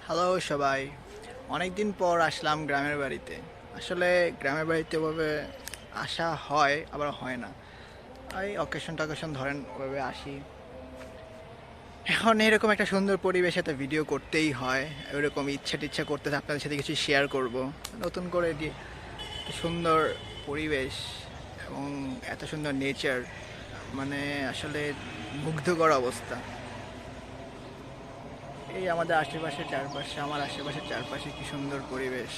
Hello সবাই, অনেক দিন পর আসলাম গ্রামের বাড়িতে। আসলে গ্রামের বাড়িতে ওভাবে আসা হয় আবার হয় না। এই অকেশন টকেশন ধরেন ওভাবে আসি। এখন এরকম একটা সুন্দর পরিবেশে তো ভিডিও করতেই হয়। এরকম ইচ্ছা টিচ্ছা করতে আপনাদের সাথে কিছু শেয়ার করব। নতুন করে সুন্দর পরিবেশ এবং এত সুন্দর নেচার, মানে আসলে মুগ্ধকর অবস্থা। এই আমাদের আশেপাশের চারপাশে, আমার আশেপাশের চারপাশে কি সুন্দর পরিবেশ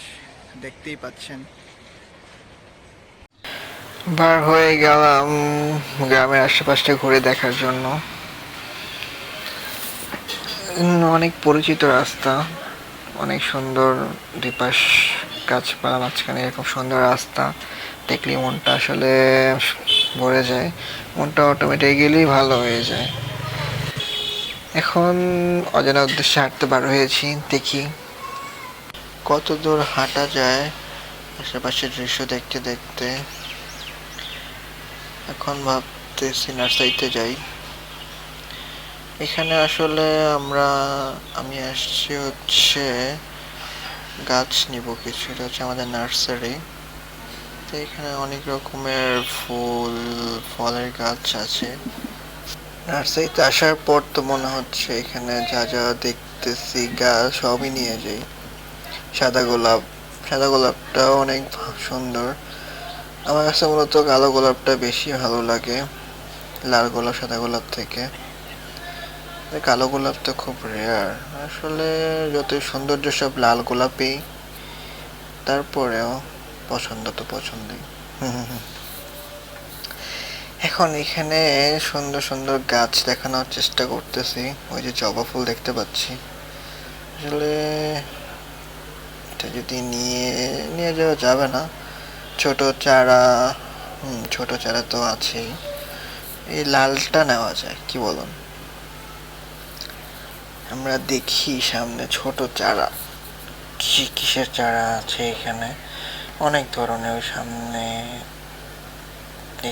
দেখতেই পাচ্ছেন। বার হয়ে গেলাম গ্রামের আশেপাশটা ঘুরে দেখার জন্য। অনেক পরিচিত রাস্তা, অনেক সুন্দর, দুপাশ গাছপালা, মাঝখানে এরকম সুন্দর রাস্তা দেখলে মনটা আসলে ভরে যায়, মনটা অটোমেটিক্যালি ভালো হয়ে যায়। এখন অজানা উদ্দেশ্যে হাঁটতে বার হয়েছি, দেখি কত দূর হাঁটা যায় আশেপাশের দৃশ্য দেখতে দেখতে। এখন ভাবতেছি নার্সারিতে যাই। এখানে আসলে আমি আসছি হচ্ছে গাছ নিব কিছু। এটা হচ্ছে আমাদের নার্সারি। তো এখানে অনেক রকমের ফুল ফলের গাছ আছে। নার্সারিতে আসার পর তো মনে হচ্ছে এখানে যা যা দেখতেছি গাছ সবই নিয়ে যাই। সাদা গোলাপ, সাদা গোলাপটাও অনেক সুন্দর। আমার কাছে মূলত কালো গোলাপটা বেশি ভালো লাগে লাল গোলাপ সাদা গোলাপ থেকে। কালো গোলাপ তো খুব রেয়ার আসলে। যতই সৌন্দর্য সব লাল গোলাপই, তারপরেও পছন্দ তো পছন্দই। এখন এখানে সুন্দর সুন্দর গাছ দেখানোর চেষ্টা করতেছি। ওই যে জবা ফুল দেখতে পাচ্ছি। আসলে এটা যদি নিয়ে নিয়ে যাওয়া যাবে না, ছোট চারা। ছোট চারা তো আছেই, এই লালটা নেওয়া যায়, কি বলুন? আমরা দেখি সামনে ছোট চারা, কিসের চারা আছে এখানে। অনেক ধরনের। ওই সামনে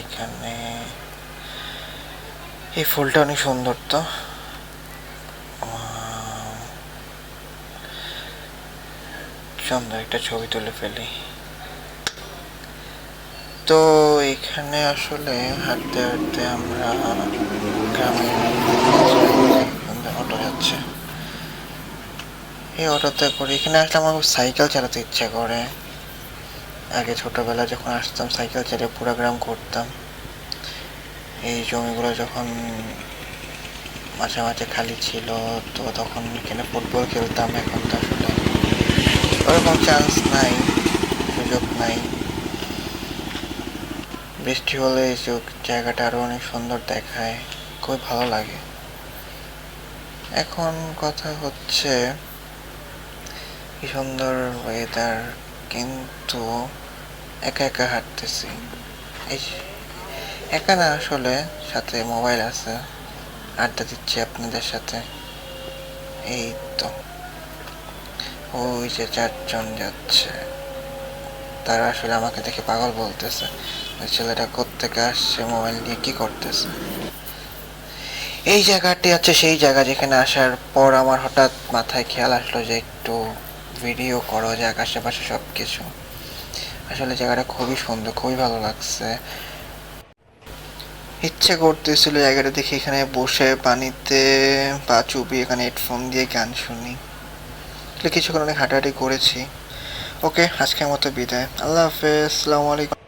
এখানে এই ফুলটা অনেক সুন্দর। তো সুন্দর একটা ছবি তুলে ফেলি। তো এখানে আসলে হাঁটতে হাঁটতে আমরা গ্রামের অটো যাচ্ছে। এই অটোতে করে এখানে আসলে আমার সাইকেল চালাতে ইচ্ছা করে। আগে ছোটবেলা যখন আসতাম সাইকেল চালিয়ে পুরো গ্রাম ঘুরতাম। এই জমিগুলো যখন মাঝে মাঝে খালি ছিল, তো তখন এখানে ফুটবল খেলতাম। এখন তো আসলে ওরকম চান্স নাই, সুযোগ নাই। বৃষ্টি হলে এই জায়গাটা আরো অনেক সুন্দর দেখায়, খুবই ভালো লাগে। এখন কথা হচ্ছে কি সুন্দর ওয়েদার, কিন্তু একা একা হাঁটতেছি। এই একা না, আসলে সাথে মোবাইল আছে, আড্ডা দিচ্ছি আপনাদের সাথে। এই তো ওই যে চারজন যাচ্ছে, তারা আসলে আমাকে দেখে পাগল বলতেছে, ছেলেটা কোত্থেকে আসছে, মোবাইল নিয়ে কি করতেছে। এই জায়গাটি আছে সেই জায়গা যেখানে আসার পর আমার হঠাৎ মাথায় খেয়াল আসলো যে একটু ভিডিও করো যাক আশেপাশে সব কিছু। আসলে জায়গাটা খুবই সুন্দর, খুবই ভালো লাগছে। ইচ্ছে করতেছিল জায়গাটা দেখে এখানে বসে পানিতে পা চুবিয়ে এখানে হেডফোন দিয়ে গান শুনি। কিছুক্ষণ অনেক হাঁটাহাঁটি করেছি। ওকে, আজকের মতো বিদায়। আল্লাহ হাফেজ, আসসালামু আলাইকুম।